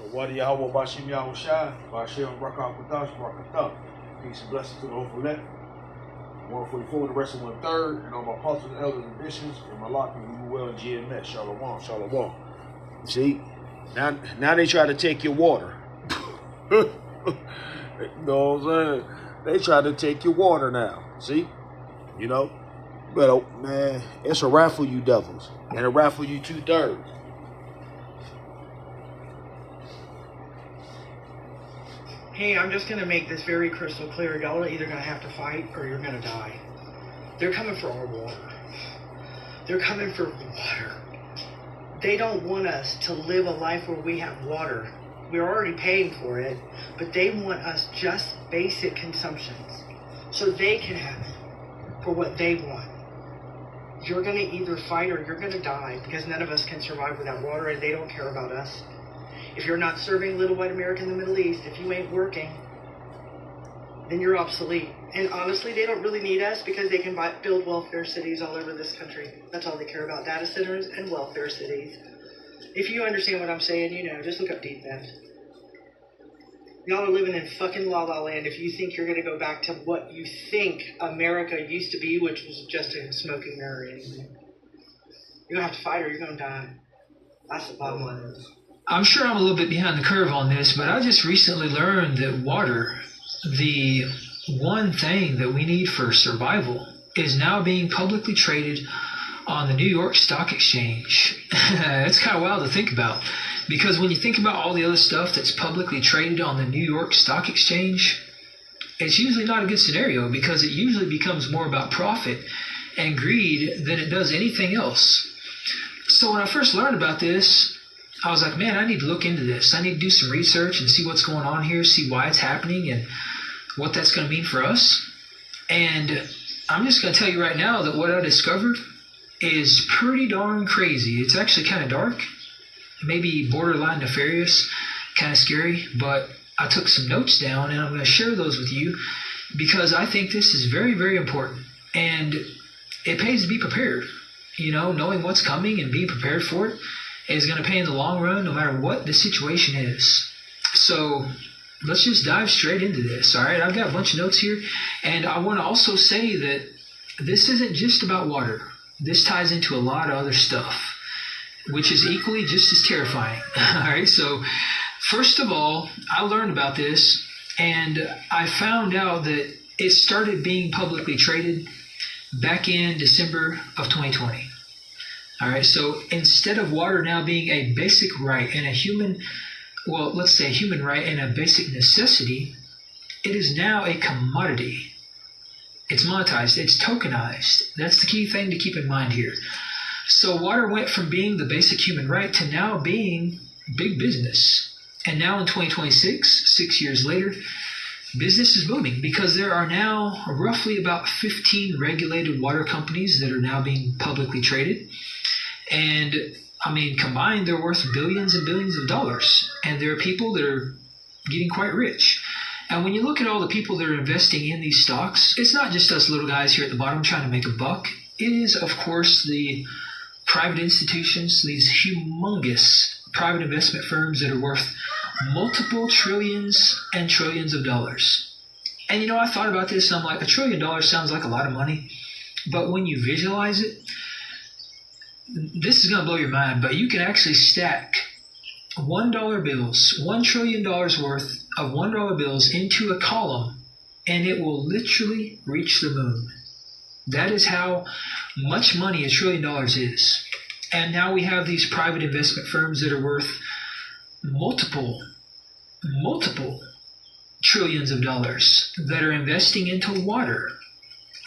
So Wadi Yahweh Bashim Yahushai, Bashem Rakah Kudash, Barakatah. Peace and blessings to the whole net. 144, the rest of 1/3, and all my apostles and elders and bishops, and my lock and you well in GMS. Shalom, shalom. See? Now they try to take your water. You know what I'm saying? They try to take your water now. See? You know? But man, it's a raffle, you devils. And a raffle, you 2/3. Hey, I'm just going to make this very crystal clear. Y'all are either going to have to fight or you're going to die. They're coming for our water. They're coming for water. They don't want us to live a life where we have water. We're already paying for it, but they want us just basic consumptions so they can have it for what they want. You're going to either fight or you're going to die because none of us can survive without water and they don't care about us. If you're not serving little white America in the Middle East, if you ain't working, then you're obsolete. And honestly, they don't really need us because they can build welfare cities all over this country. That's all they care about, data centers and welfare cities. If you understand what I'm saying, you know, just look up Deep End. Y'all are living in fucking La La Land if you think you're going to go back to what you think America used to be, which was just a smoking mirror anyway. You're going to have to fight or you're going to die. That's the bottom line. I'm sure I'm a little bit behind the curve on this, but I just recently learned that water, the one thing that we need for survival, is now being publicly traded on the New York Stock Exchange. It's kind of wild to think about, because when you think about all the other stuff that's publicly traded on the New York Stock Exchange, it's usually not a good scenario because it usually becomes more about profit and greed than it does anything else. So when I first learned about this, I was like, man, I need to look into this. I need to do some research and see what's going on here, see why it's happening and what that's going to mean for us. And I'm just going to tell you right now that what I discovered is pretty darn crazy. It's actually kind of dark, maybe borderline nefarious, kind of scary, but I took some notes down and I'm going to share those with you because I think this is very, very important. And it pays to be prepared. You know, knowing what's coming and being prepared for it is going to pay in the long run no matter what the situation is. So let's just dive straight into this, all right? I've got a bunch of notes here, and I want to also say that this isn't just about water. This ties into a lot of other stuff, which is equally just as terrifying, all right? So first of all, I learned about this, and I found out that it started being publicly traded back in December of 2020. All right, so instead of water now being a basic right and a human, well, let's say a human right and a basic necessity, it is now a commodity. It's monetized, it's tokenized. That's the key thing to keep in mind here. So water went from being the basic human right to now being big business. And now in 2026, 6 years later, business is booming because there are now roughly about 15 regulated water companies that are now being publicly traded. And I mean, combined, they're worth billions and billions of dollars. And there are people that are getting quite rich. And when you look at all the people that are investing in these stocks, it's not just us little guys here at the bottom trying to make a buck. It is, of course, the private institutions, these humongous private investment firms that are worth multiple trillions and trillions of dollars. And you know, I thought about this and I'm like, $1 trillion sounds like a lot of money. But when you visualize it, this is going to blow your mind, but you can actually stack $1 bills, $1 trillion worth of $1 bills into a column, and it will literally reach the moon. That is how much money $1 trillion is. And now we have these private investment firms that are worth multiple trillions of dollars that are investing into water.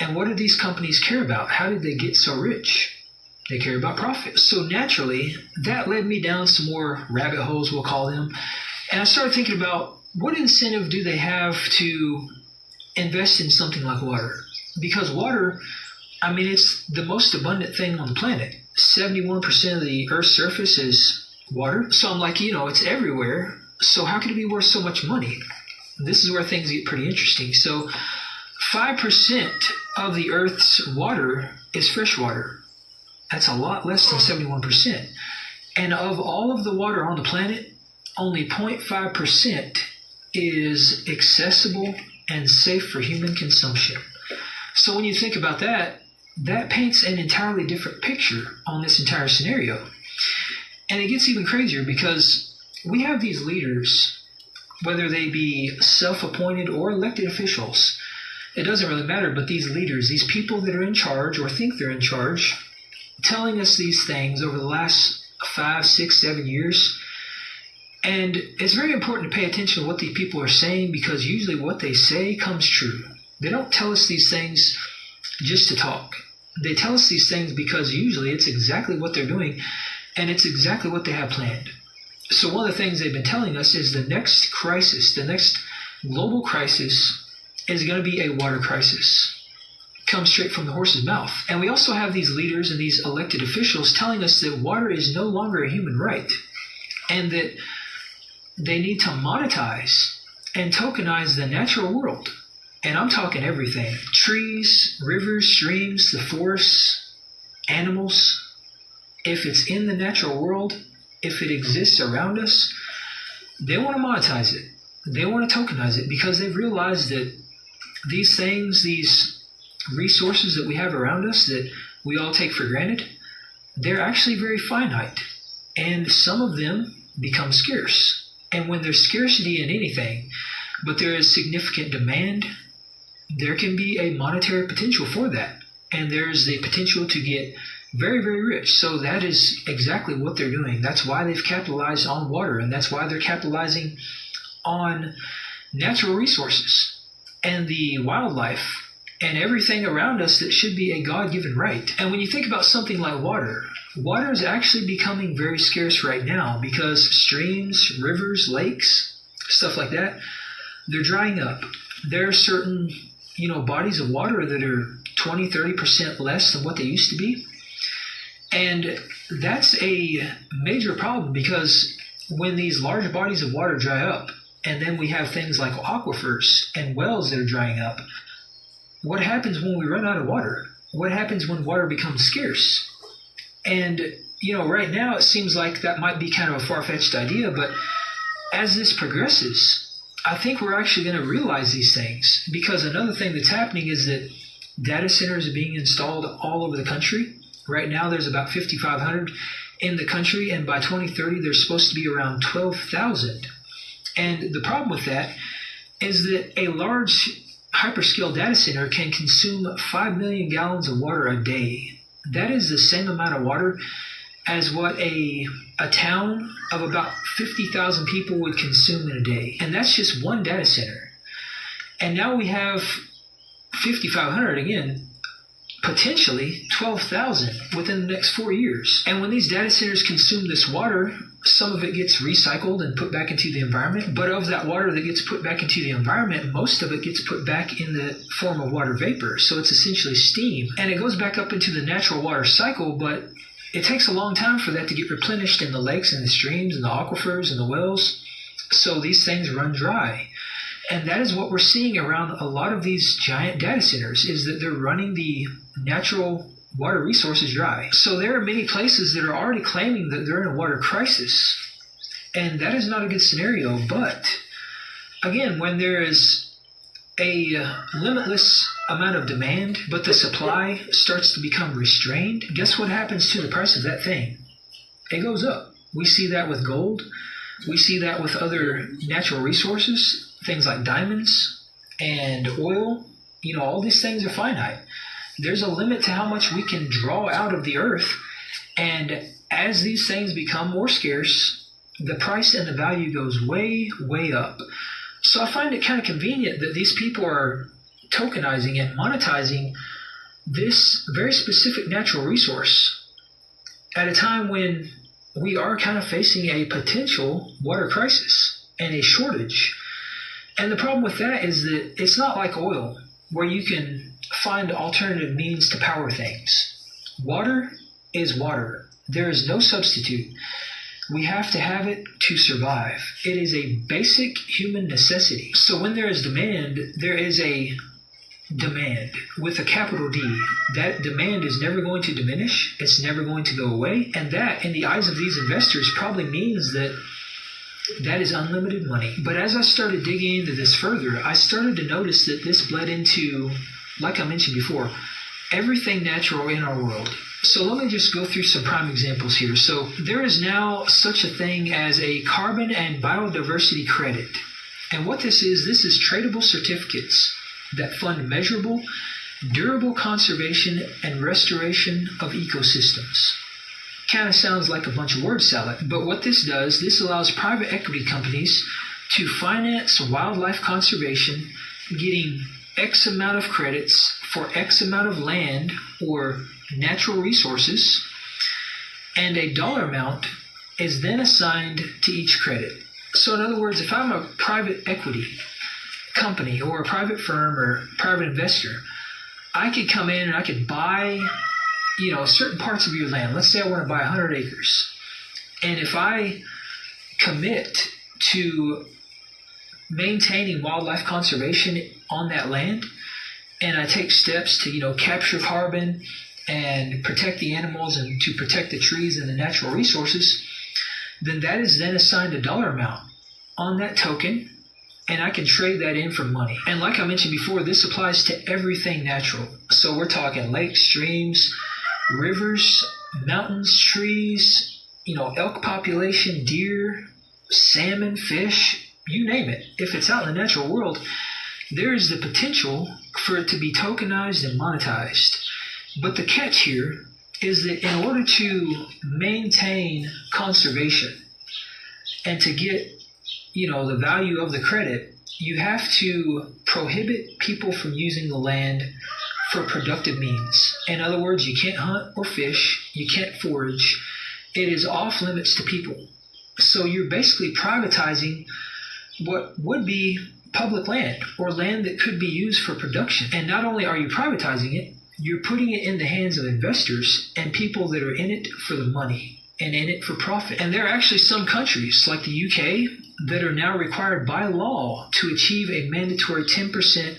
And what do these companies care about? How did they get so rich? They care about profit. So naturally, that led me down some more rabbit holes, we'll call them. And I started thinking about what incentive do they have to invest in something like water? Because water, I mean, it's the most abundant thing on the planet. 71% of the Earth's surface is water. So I'm like, you know, it's everywhere. So how could it be worth so much money? This is where things get pretty interesting. So 5% of the Earth's water is fresh water. That's a lot less than 71%. And of all of the water on the planet, only 0.5% is accessible and safe for human consumption. So when you think about that, that paints an entirely different picture on this entire scenario. And it gets even crazier because we have these leaders, whether they be self-appointed or elected officials, it doesn't really matter, but these leaders, these people that are in charge or think they're in charge, telling us these things over the last 5, 6, 7 years. And it's very important to pay attention to what these people are saying, because usually what they say comes true. They don't tell us these things just to talk. They tell us these things because usually it's exactly what they're doing, and it's exactly what they have planned. So one of the things they've been telling us is the next crisis, the next global crisis, is going to be a water crisis. Comes straight from the horse's mouth. And we also have these leaders and these elected officials telling us that water is no longer a human right, and that they need to monetize and tokenize the natural world. And I'm talking everything. Trees, rivers, streams, the forests, animals. If it's in the natural world, if it exists around us, they want to monetize it. They want to tokenize it because they've realized that these things, these resources that we have around us that we all take for granted, they're actually very finite. And some of them become scarce. And when there's scarcity in anything, but there is significant demand, there can be a monetary potential for that. And there's the potential to get very, very rich. So that is exactly what they're doing. That's why they've capitalized on water, and that's why they're capitalizing on natural resources and the wildlife and everything around us that should be a God-given right. And when you think about something like water, water is actually becoming very scarce right now because streams, rivers, lakes, stuff like that, they're drying up. There are certain, bodies of water that are 20, 30% less than what they used to be. And that's a major problem because when these large bodies of water dry up, and then we have things like aquifers and wells that are drying up, what happens when we run out of water? What happens when water becomes scarce? And, right now it seems like that might be kind of a far-fetched idea, but as this progresses, I think we're actually going to realize these things, because another thing that's happening is that data centers are being installed all over the country. Right now there's about 5,500 in the country, and by 2030 there's supposed to be around 12,000. And the problem with that is that a large hyperscale data center can consume 5 million gallons of water a day. That is the same amount of water as what a town of about 50,000 people would consume in a day. And that's just one data center. And now we have 5,500 again, potentially 12,000 within the next 4 years. And when these data centers consume this water, some of it gets recycled and put back into the environment. But of that water that gets put back into the environment, most of it gets put back in the form of water vapor. So it's essentially steam. And it goes back up into the natural water cycle, but it takes a long time for that to get replenished in the lakes and the streams and the aquifers and the wells. So these things run dry. And that is what we're seeing around a lot of these giant data centers, is that they're running the natural water resources dry. So there are many places that are already claiming that they're in a water crisis. And that is not a good scenario. But again, when there is a limitless amount of demand, but the supply starts to become restrained, guess what happens to the price of that thing? It goes up. We see that with gold. We see that with other natural resources, things like diamonds and oil. All these things are finite. There's a limit to how much we can draw out of the earth. And as these things become more scarce, the price and the value goes way, way up. So I find it kind of convenient that these people are tokenizing and monetizing this very specific natural resource at a time when we are kind of facing a potential water crisis and a shortage. And the problem with that is that it's not like oil, where you can find alternative means to power things. Water is water. There is no substitute. We have to have it to survive. It is a basic human necessity. So when there is demand, there is a demand with a capital D. That demand is never going to diminish. It's never going to go away. And that, in the eyes of these investors, probably means that That is unlimited money. But as I started digging into this further, I started to notice that this bled into, like I mentioned before, everything natural in our world. So let me just go through some prime examples here. So there is now such a thing as a carbon and biodiversity credit. And what this is tradable certificates that fund measurable, durable conservation and restoration of ecosystems. Kind of sounds like a bunch of word salad, but what this does, this allows private equity companies to finance wildlife conservation, getting X amount of credits for X amount of land or natural resources, and a dollar amount is then assigned to each credit. So in other words, if I'm a private equity company or a private firm or private investor, I could come in and I could buy, certain parts of your land. Let's say I want to buy 100 acres. And if I commit to maintaining wildlife conservation on that land, and I take steps to, capture carbon and protect the animals and to protect the trees and the natural resources, then that is then assigned a dollar amount on that token, and I can trade that in for money. And like I mentioned before, this applies to everything natural. So we're talking lakes, streams, rivers, mountains, trees, elk population, deer, salmon, fish, you name it. If it's out in the natural world, there is the potential for it to be tokenized and monetized. But the catch here is that in order to maintain conservation and to get, the value of the credit, you have to prohibit people from using the land for productive means. In other words, you can't hunt or fish, you can't forage. It is off limits to people. So you're basically privatizing what would be public land or land that could be used for production. And not only are you privatizing it, you're putting it in the hands of investors and people that are in it for the money and in it for profit. And there are actually some countries like the UK that are now required by law to achieve a mandatory 10%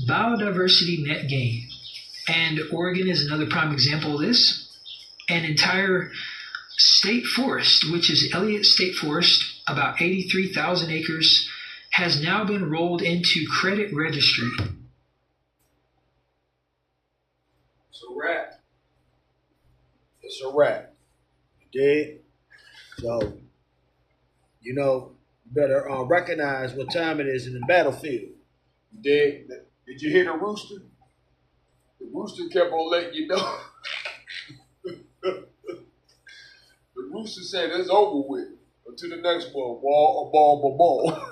biodiversity net gain. And Oregon is another prime example of this. An entire state forest, which is Elliott State Forest, about 83,000 acres, has now been rolled into credit registry. It's a wrap. It's a wrap. You dig? So, you better recognize what time it is in the battlefield. You dig? Did you hear the rooster? The rooster kept on letting you know. The rooster said it's over with. Until the next one, ball.